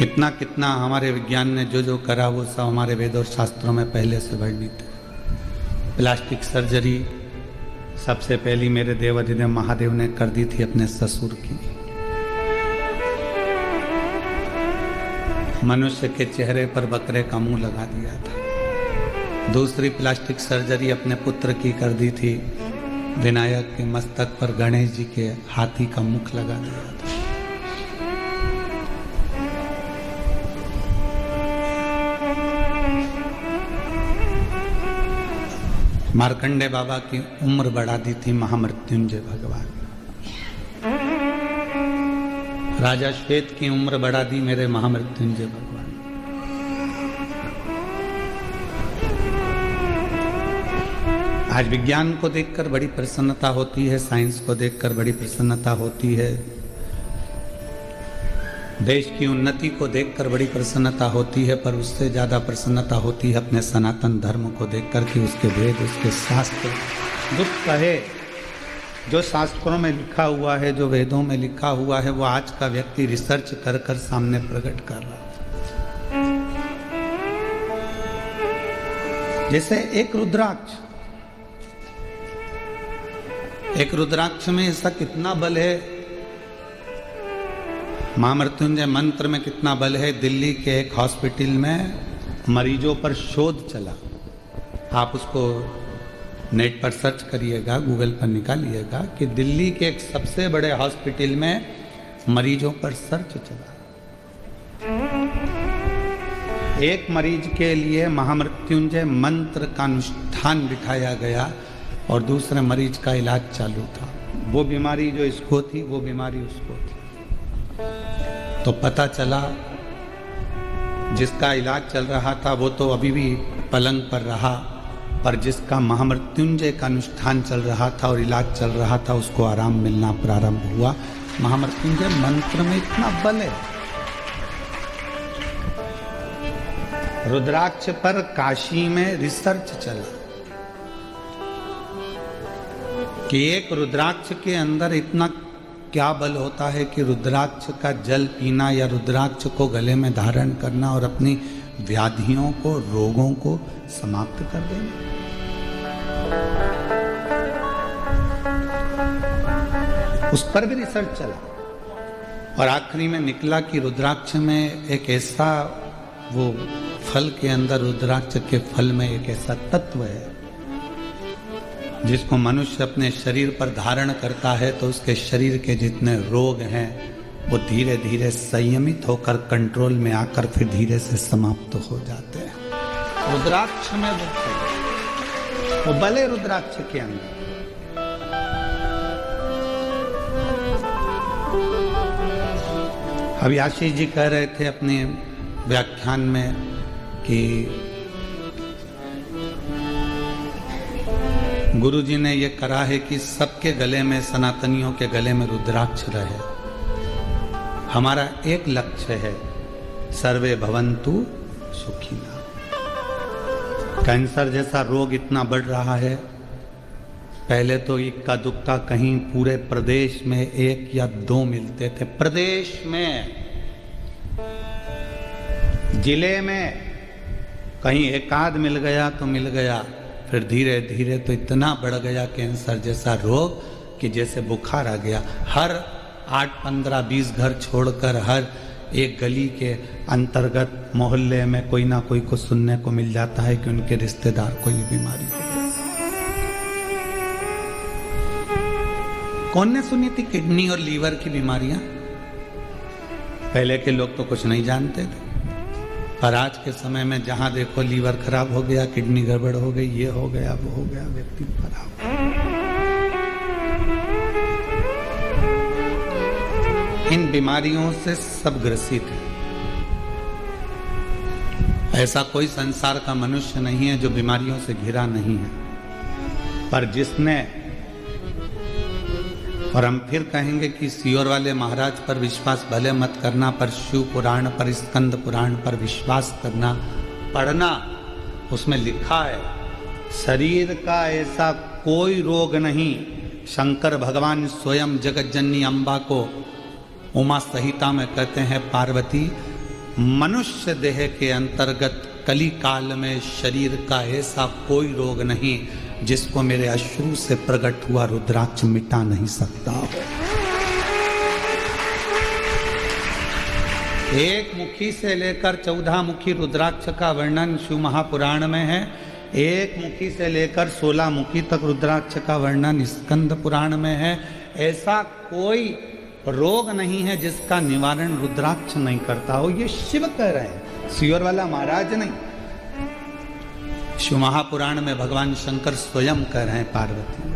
कितना कितना हमारे विज्ञान ने जो जो करा वो सब हमारे वेद और शास्त्रों में पहले से वर्णित है। प्लास्टिक सर्जरी सबसे पहली मेरे देवाधिदेव महादेव ने कर दी थी अपने ससुर की। मनुष्य के चेहरे पर बकरे का मुंह लगा दिया था। दूसरी प्लास्टिक सर्जरी अपने पुत्र की कर दी थी। विनायक के मस्तक पर गणेश जी के हाथी का मुख लगा दिया था। मार्कंडे बाबा की उम्र बढ़ा दी थी महामृत्युंजय भगवान। राजा श्वेत की उम्र बढ़ा दी मेरे महामृत्युंजय भगवान। आज विज्ञान को देखकर बड़ी प्रसन्नता होती है, साइंस को देखकर बड़ी प्रसन्नता होती है, देश की उन्नति को देखकर बड़ी प्रसन्नता होती है, पर उससे ज्यादा प्रसन्नता होती है अपने सनातन धर्म को देखकर कि उसके वेद, उसके शास्त्र, दुख कहे जो शास्त्रों में लिखा हुआ है, जो वेदों में लिखा हुआ है, वो आज का व्यक्ति रिसर्च कर कर सामने प्रकट कर रहा है। जैसे एक रुद्राक्ष में ऐसा कितना बल है, महामृत्युंजय मंत्र में कितना बल है। दिल्ली के एक हॉस्पिटल में मरीजों पर शोध चला, आप उसको नेट पर सर्च करिएगा, गूगल पर निकालिएगा कि दिल्ली के एक सबसे बड़े हॉस्पिटल में मरीजों पर सर्च चला। एक मरीज के लिए महामृत्युंजय मंत्र का अनुष्ठान बिठाया गया और दूसरे मरीज का इलाज चालू था। वो बीमारी जो इसको थी, वो बीमारी उसको थी। तो पता चला जिसका इलाज चल रहा था वो तो अभी भी पलंग पर रहा, पर जिसका महामृत्युंजय का अनुष्ठान चल रहा था और इलाज चल रहा था उसको आराम मिलना प्रारंभ हुआ। महामृत्युंजय मंत्र में इतना बल है। रुद्राक्ष पर काशी में रिसर्च चला कि एक रुद्राक्ष के अंदर इतना क्या बल होता है कि रुद्राक्ष का जल पीना या रुद्राक्ष को गले में धारण करना और अपनी व्याधियों को, रोगों को समाप्त कर देना। उस पर भी रिसर्च चला और आखिरी में निकला कि रुद्राक्ष में एक ऐसा, वो फल के अंदर, रुद्राक्ष के फल में एक ऐसा तत्व है जिसको मनुष्य अपने शरीर पर धारण करता है तो उसके शरीर के जितने रोग हैं वो धीरे धीरे संयमित होकर कंट्रोल में आकर फिर धीरे से समाप्त हो जाते हैं। रुद्राक्ष में वो बले रुद्राक्ष के अंदर। अभी आशीष जी कह रहे थे अपने व्याख्यान में कि गुरु जी ने ये करा है कि सबके गले में, सनातनियों के गले में रुद्राक्ष रहे। हमारा एक लक्ष्य है, सर्वे भवन्तु सुखिना। कैंसर जैसा रोग इतना बढ़ रहा है, पहले तो इक्का दुक्का कहीं पूरे प्रदेश में 1 या 2 मिलते थे। प्रदेश में, जिले में कहीं एक आध मिल गया तो मिल गया, फिर धीरे धीरे तो इतना बढ़ गया कैंसर जैसा रोग कि जैसे बुखार आ गया। हर 8, 15, 20 घर छोड़कर हर एक गली के अंतर्गत मोहल्ले में कोई ना कोई को सुनने को मिल जाता है कि उनके रिश्तेदार को ये बीमारी हो गई। कौन ने सुनी थी किडनी और लीवर की बीमारियां? पहले के लोग तो कुछ नहीं जानते थे, पर आज के समय में जहां देखो लीवर खराब हो गया, किडनी गड़बड़ हो गई, ये हो गया, वो हो गया, व्यक्ति खराब। इन बीमारियों से सब ग्रसित है। ऐसा कोई संसार का मनुष्य नहीं है जो बीमारियों से घिरा नहीं है, पर जिसने, और हम फिर कहेंगे कि सियोर वाले महाराज पर विश्वास भले मत करना, पर शिव पुराण पर, स्कंद पुराण पर विश्वास करना, पढ़ना। उसमें लिखा है शरीर का ऐसा कोई रोग नहीं। शंकर भगवान स्वयं जगत जननी अम्बा को उमा संहिता में कहते हैं, पार्वती मनुष्य देह के अंतर्गत कली काल में शरीर का ऐसा कोई रोग नहीं जिसको मेरे अश्रु से प्रकट हुआ रुद्राक्ष मिटा नहीं सकता। एक मुखी से लेकर 14 मुखी रुद्राक्ष का वर्णन शिव महापुराण में है। एक मुखी से लेकर 16 मुखी तक रुद्राक्ष का वर्णन स्कंद पुराण में है। ऐसा कोई रोग नहीं है जिसका निवारण रुद्राक्ष नहीं करता हो। ये शिव कह रहे हैं, सियोर वाला महाराज नहीं। शिव महापुराण में भगवान शंकर स्वयं कह रहे हैं पार्वती